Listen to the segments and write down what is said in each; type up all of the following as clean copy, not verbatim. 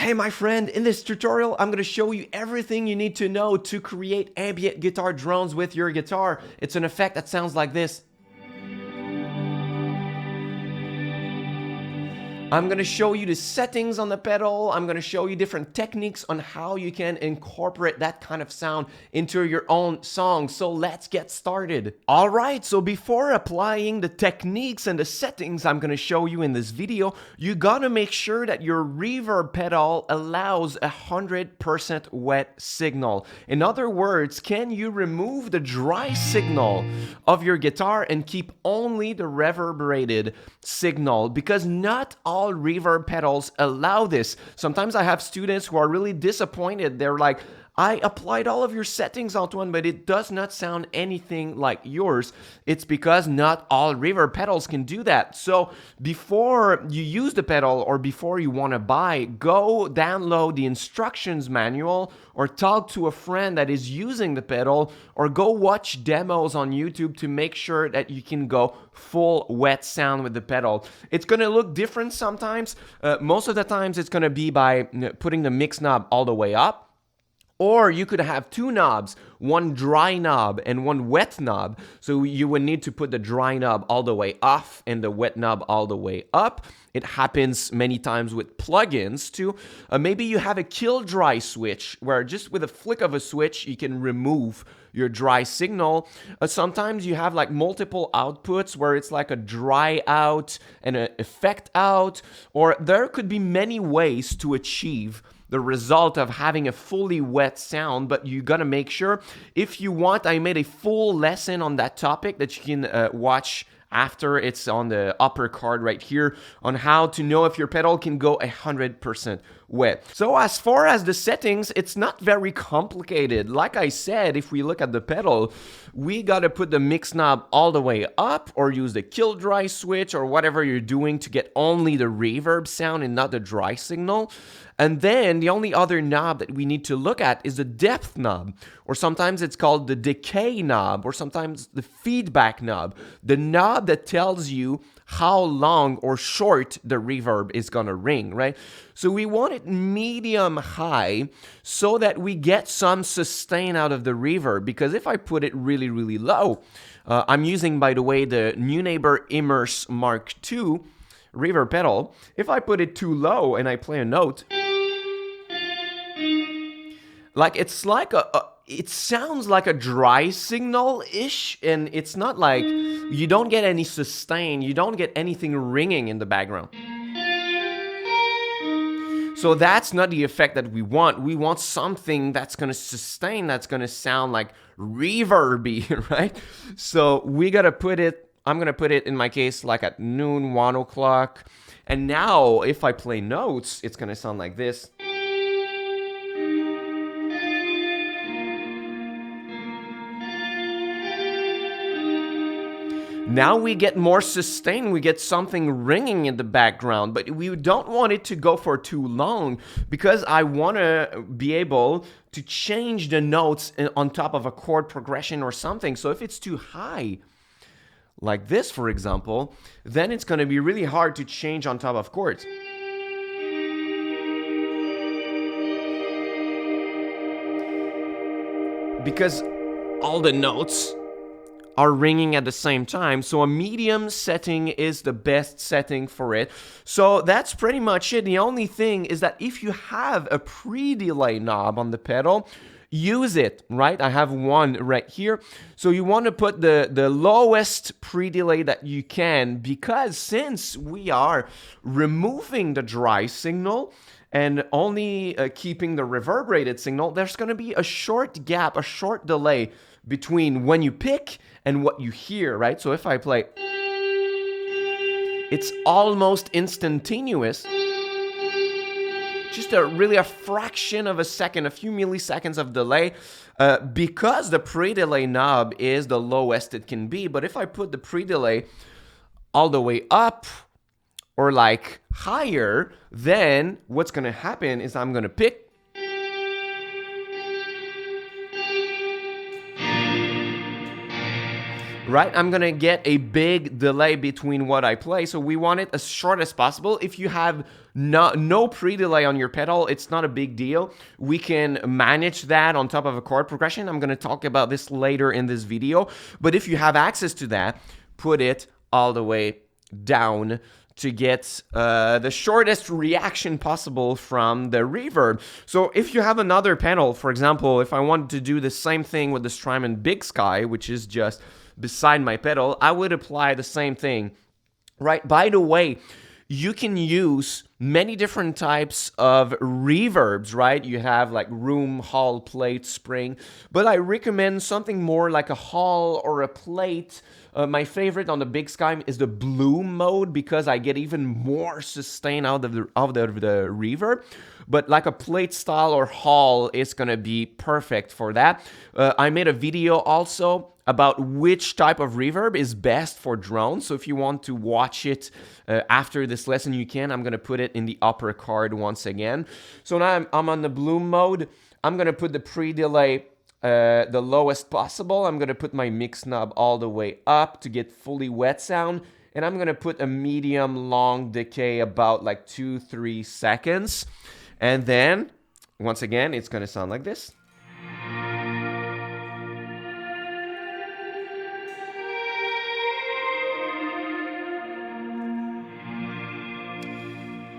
Hey my friend, in this tutorial I'm going to show you everything you need to know to create ambient guitar drones with your guitar. It's an effect that sounds like this. I'm going to show you the settings on the pedal. I'm going to show you different techniques on how you can incorporate that kind of sound into your own song. So let's get started. All right, so before applying the techniques and the settings I'm going to show you in this video, you got to make sure that your reverb pedal allows 100% wet signal. In other words, can you remove the dry signal of your guitar and keep only the reverberated signal? Because not all reverb pedals allow this. Sometimes I have students who are really disappointed. They're like, I applied all of your settings, Antoine, but it does not sound anything like yours. It's because not all reverb pedals can do that. So before you use the pedal or before you want to buy, go download the instructions manual or talk to a friend that is using the pedal or go watch demos on YouTube to make sure that you can go full wet sound with the pedal. It's going to look different sometimes. Most of the times it's going to be by putting the mix knob all the way up. Or you could have two knobs, one dry knob and one wet knob. So you would need to put the dry knob all the way off and the wet knob all the way up. It happens many times with plugins too. Maybe you have a kill dry switch where just with a flick of a switch, you can remove your dry signal. Sometimes you have like multiple outputs where it's like a dry out and an effect out, or there could be many ways to achieve the result of having a fully wet sound, but you gotta make sure, if you want, I made a full lesson on that topic that you can watch after. It's on the upper card right here on how to know if your pedal can go 100% wet. So as far as the settings, it's not very complicated. Like I said, if we look at the pedal, we gotta put the mix knob all the way up or use the kill dry switch or whatever you're doing to get only the reverb sound and not the dry signal. And then the only other knob that we need to look at is the depth knob, or sometimes it's called the decay knob, or sometimes the feedback knob, the knob that tells you how long or short the reverb is gonna ring, right? So we want it medium high so that we get some sustain out of the reverb, because if I put it really, really low, I'm using, by the way, the New Neighbor Immerse Mark II reverb pedal. If I put it too low and I play a note, like it's like it sounds like a dry signal-ish, and it's not like, you don't get any sustain, you don't get anything ringing in the background. So that's not the effect that we want. We want something that's gonna sustain, that's gonna sound like reverby, right? So we gotta put it, I'm gonna put it in my case like at noon, 1 o'clock. And now if I play notes, it's gonna sound like this. Now we get more sustain, we get something ringing in the background, but we don't want it to go for too long because I want to be able to change the notes on top of a chord progression or something. So if it's too high, like this for example, then it's going to be really hard to change on top of chords. Because all the notes are ringing at the same time, so a medium setting is the best setting for it. So that's pretty much it. The only thing is that if you have a pre-delay knob on the pedal, use it, right? I have one right here. So you want to put the lowest pre-delay that you can, because since we are removing the dry signal and only keeping the reverberated signal, there's going to be a short gap, a short delay between when you pick and what you hear, right? So if I play, it's almost instantaneous. Just really a fraction of a second, a few milliseconds of delay, because the pre-delay knob is the lowest it can be. But if I put the pre-delay all the way up or like higher, then what's gonna happen is I'm gonna pick, right? I'm gonna get a big delay between what I play, so we want it as short as possible. If you have no pre-delay on your pedal, it's not a big deal. We can manage that on top of a chord progression. I'm gonna talk about this later in this video, but if you have access to that, put it all the way down to get the shortest reaction possible from the reverb. So if you have another pedal, for example, if I wanted to do the same thing with the Strymon Big Sky, which is just beside my pedal, I would apply the same thing, right? By the way, you can use many different types of reverbs, right? You have like room, hall, plate, spring, but I recommend something more like a hall or a plate. My favorite on the Big Sky is the bloom mode because I get even more sustain out of the reverb. But like a plate style or hall is gonna be perfect for that. I made a video also about which type of reverb is best for drones. So if you want to watch it after this lesson, you can. I'm gonna put it in the upper card once again. So now I'm on the bloom mode. I'm gonna put the pre-delay the lowest possible. I'm gonna put my mix knob all the way up to get fully wet sound. And I'm gonna put a medium long decay about like 2-3 seconds. And then, once again, it's gonna sound like this.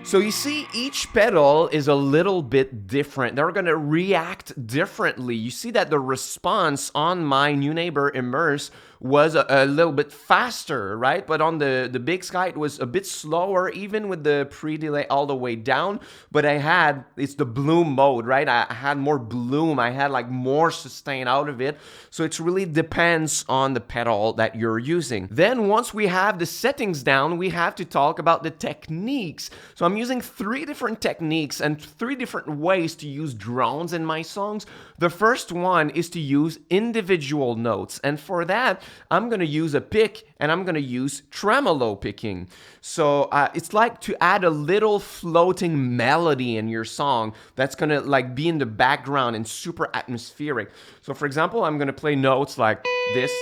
So you see, each pedal is a little bit different. They're gonna react differently. You see that the response on my New Neighbor Immerse was a little bit faster, right? But on the Big Sky, it was a bit slower, even with the pre-delay all the way down. But it's the bloom mode, right? I had more bloom. I had like more sustain out of it. So it really depends on the pedal that you're using. Then once we have the settings down, we have to talk about the techniques. So I'm using 3 different techniques and 3 different ways to use drones in my songs. The first one is to use individual notes. And for that, I'm gonna use a pick and I'm gonna use tremolo picking. So it's like to add a little floating melody in your song that's gonna like be in the background and super atmospheric. So for example, I'm gonna play notes like this.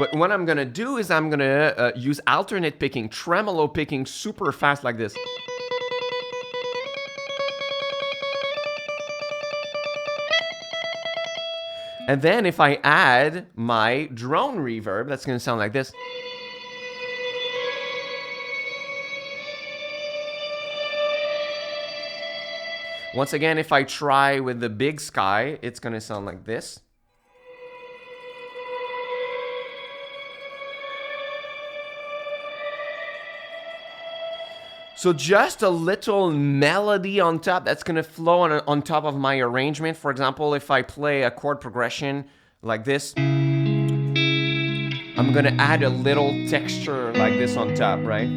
But what I'm gonna do is I'm gonna use alternate picking, tremolo picking super fast like this. And then if I add my drone reverb, that's gonna sound like this. Once again, if I try with the Big Sky, it's gonna sound like this. So just a little melody on top that's gonna flow on top of my arrangement. For example, if I play a chord progression like this, I'm gonna add a little texture like this on top, right?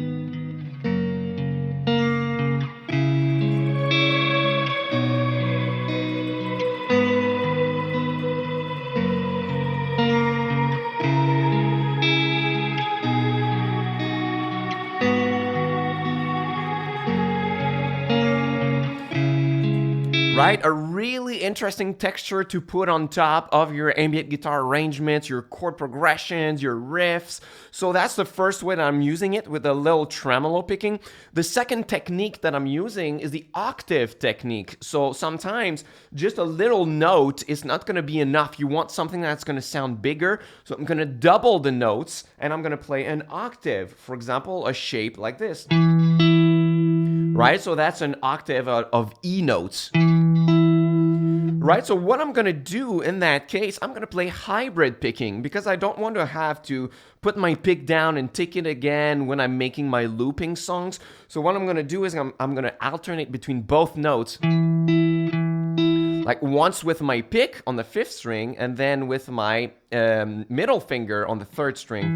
Right? A really interesting texture to put on top of your ambient guitar arrangements, your chord progressions, your riffs. So that's the first way that I'm using it, with a little tremolo picking. The second technique that I'm using is the octave technique. So sometimes just a little note is not going to be enough. You want something that's going to sound bigger. So I'm going to double the notes and I'm going to play an octave. For example, a shape like this. Right? So that's an octave of E notes. Right, so what I'm gonna do in that case, I'm gonna play hybrid picking because I don't want to have to put my pick down and take it again when I'm making my looping songs. So what I'm gonna do is I'm gonna alternate between both notes. Like once with my pick on the 5th string and then with my middle finger on the 3rd string.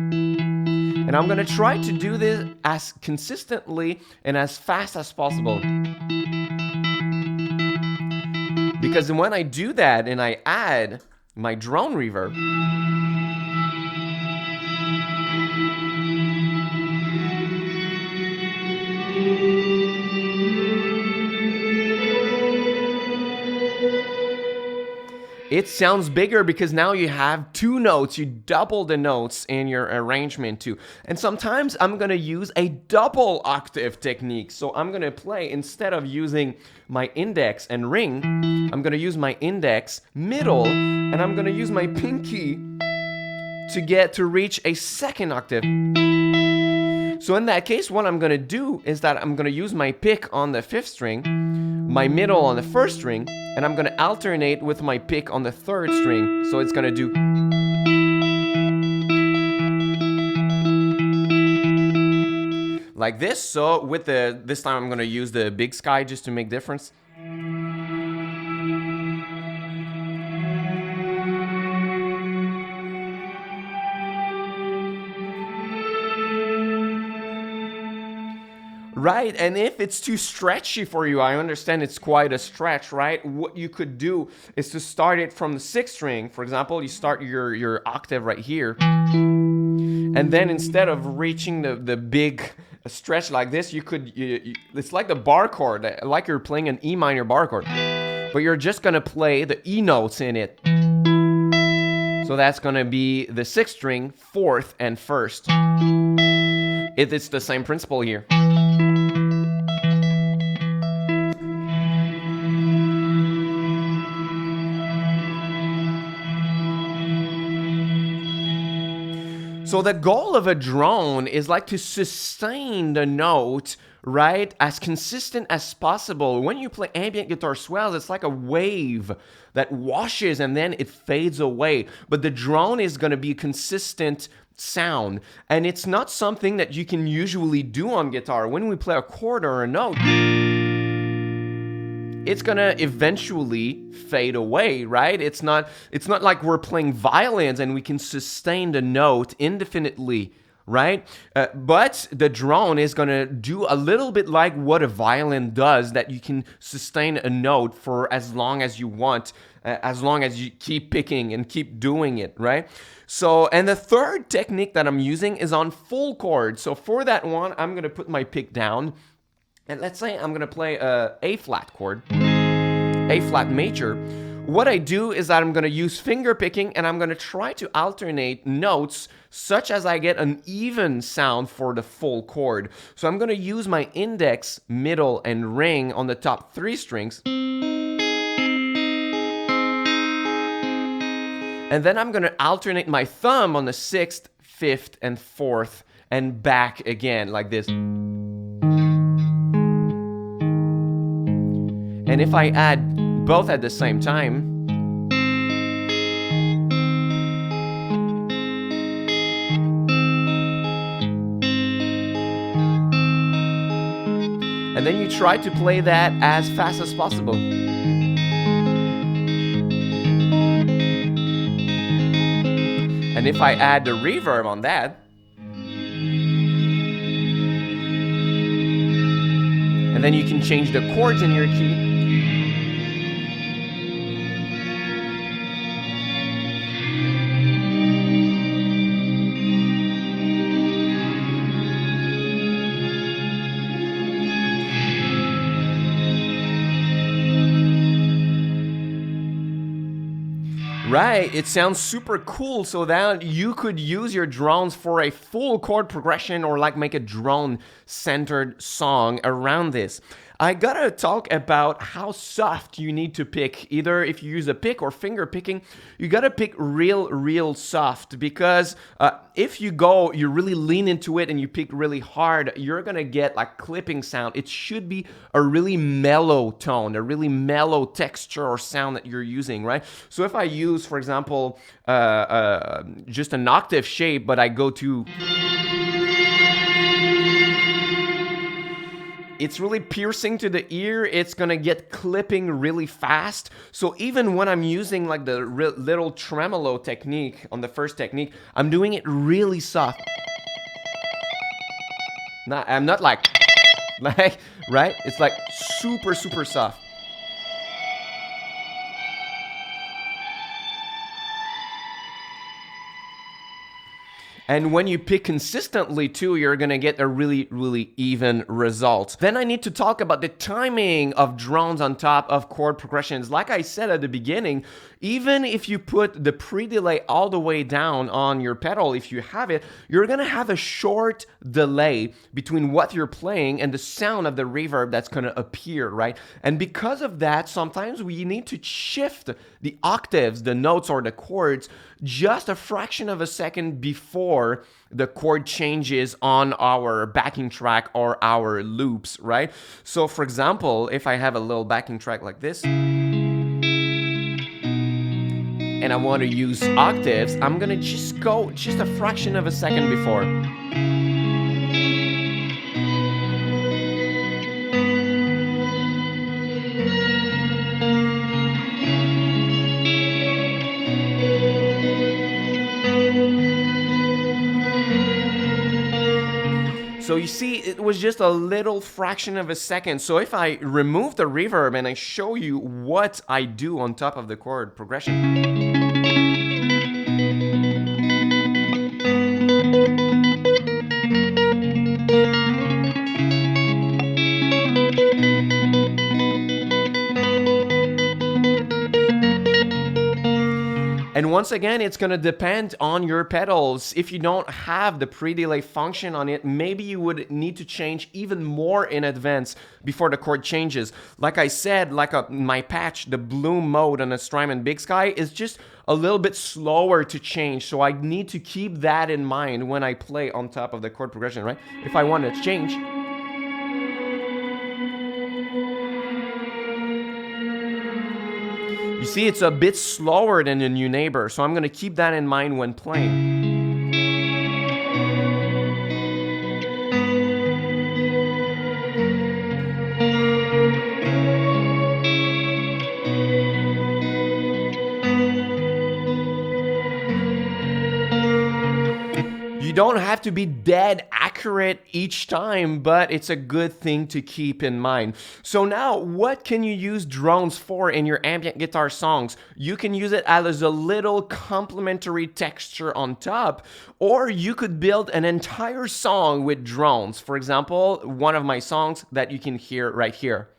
And I'm gonna try to do this as consistently and as fast as possible. Because when I do that and I add my drone reverb, it sounds bigger because now you have two notes. You double the notes in your arrangement too. And sometimes I'm gonna use a double octave technique. So I'm gonna play, instead of using my index and ring, I'm gonna use my index, middle, and I'm gonna use my pinky to reach a second octave. So in that case, what I'm gonna do is that I'm gonna use my pick on the 5th string, my middle on the 1st string, and I'm gonna alternate with my pick on the 3rd string. So it's gonna do. Like this. So with this time I'm gonna use the big sky just to make difference. Right, and if it's too stretchy for you, I understand it's quite a stretch, right? What you could do is to start it from the 6th string. For example, you start your octave right here, and then instead of reaching the big stretch like this, you could, it's like the bar chord, like you're playing an E minor bar chord, but you're just gonna play the E notes in it. So that's gonna be the 6th string, 4th, and 1st. It's the same principle here. So the goal of a drone is like to sustain the note, right, as consistent as possible. When you play ambient guitar swells, it's like a wave that washes and then it fades away. But the drone is going to be a consistent sound, and it's not something that you can usually do on guitar. When we play a chord or a note, it's gonna eventually fade away, right? It's not like we're playing violins and we can sustain the note indefinitely, right? But the drone is gonna do a little bit like what a violin does, that you can sustain a note for as long as you want, as long as you keep picking and keep doing it, right? So, and the third technique that I'm using is on full chord. So for that one, I'm gonna put my pick down, and let's say I'm gonna play a A-flat chord, A-flat major. What I do is that I'm gonna use finger picking, and I'm gonna try to alternate notes such as I get an even sound for the full chord. So I'm gonna use my index, middle, and ring on the top 3 strings. And then I'm gonna alternate my thumb on the 6th, 5th, and 4th, and back again like this. And if I add both at the same time, and then you try to play that as fast as possible. And if I add the reverb on that, and then you can change the chords in your key. Right, it sounds super cool, so that you could use your drones for a full chord progression, or like make a drone-centered song around this. I gotta talk about how soft you need to pick. Either if you use a pick or finger picking, you gotta pick real soft, because if you really lean into it and you pick really hard, you're gonna get like clipping sound. It should be a really mellow tone, a really mellow texture or sound that you're using, right? So if I use, for example, just an octave shape, but I go to, it's really piercing to the ear. It's gonna get clipping really fast. So even when I'm using like the little tremolo technique on the first technique, I'm doing it really soft. I'm not like, right? It's like super soft. And when you pick consistently too, you're gonna get a really, really even result. Then I need to talk about the timing of drones on top of chord progressions. Like I said at the beginning, even if you put the pre-delay all the way down on your pedal, if you have it, you're gonna have a short delay between what you're playing and the sound of the reverb that's gonna appear, right? And because of that, sometimes we need to shift the octaves, the notes or the chords, just a fraction of a second before the chord changes on our backing track or our loops, right? So for example, if I have a little backing track like this, and I want to use octaves, I'm gonna just go just a fraction of a second before. So you see, it was just a little fraction of a second. So if I remove the reverb and I show you what I do on top of the chord progression. And once again, it's gonna depend on your pedals. If you don't have the pre-delay function on it, maybe you would need to change even more in advance before the chord changes. Like I said, like my patch, the bloom mode on a Strymon Big Sky is just a little bit slower to change. So I need to keep that in mind when I play on top of the chord progression, right? If I want to change, you see, it's a bit slower than the new neighbor, so I'm gonna keep that in mind when playing. You don't have to be dead accurate each time, but it's a good thing to keep in mind. So now, what can you use drones for in your ambient guitar songs? You can use it as a little complementary texture on top, or you could build an entire song with drones. For example, one of my songs that you can hear right here.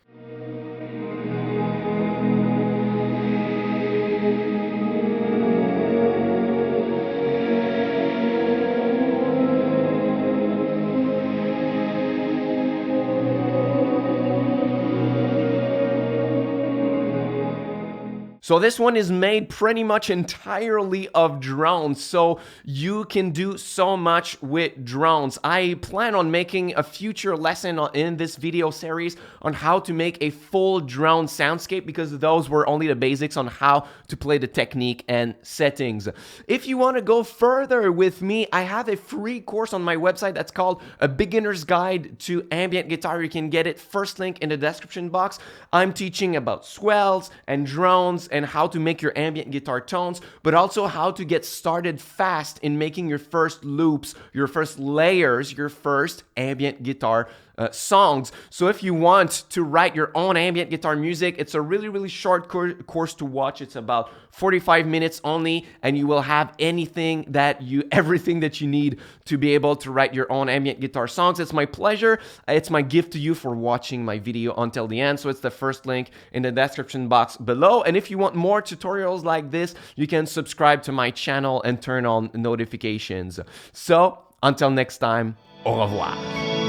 So this one is made pretty much entirely of drones, so you can do so much with drones. I plan on making a future lesson in this video series on how to make a full drone soundscape, because those were only the basics on how to play the technique and settings. If you want to go further with me, I have a free course on my website that's called A Beginner's Guide to Ambient Guitar. You can get it, first link in the description box. I'm teaching about swells and drones and how to make your ambient guitar tones, but also how to get started fast in making your first loops, your first layers, your first ambient guitar songs. So if you want to write your own ambient guitar music, it's a really, really short course to watch. It's about 45 minutes only, and you will have everything that you need to be able to write your own ambient guitar songs. It's my pleasure. It's my gift to you for watching my video until the end. So it's the first link in the description box below. And if you want more tutorials like this, you can subscribe to my channel and turn on notifications. So until next time, au revoir.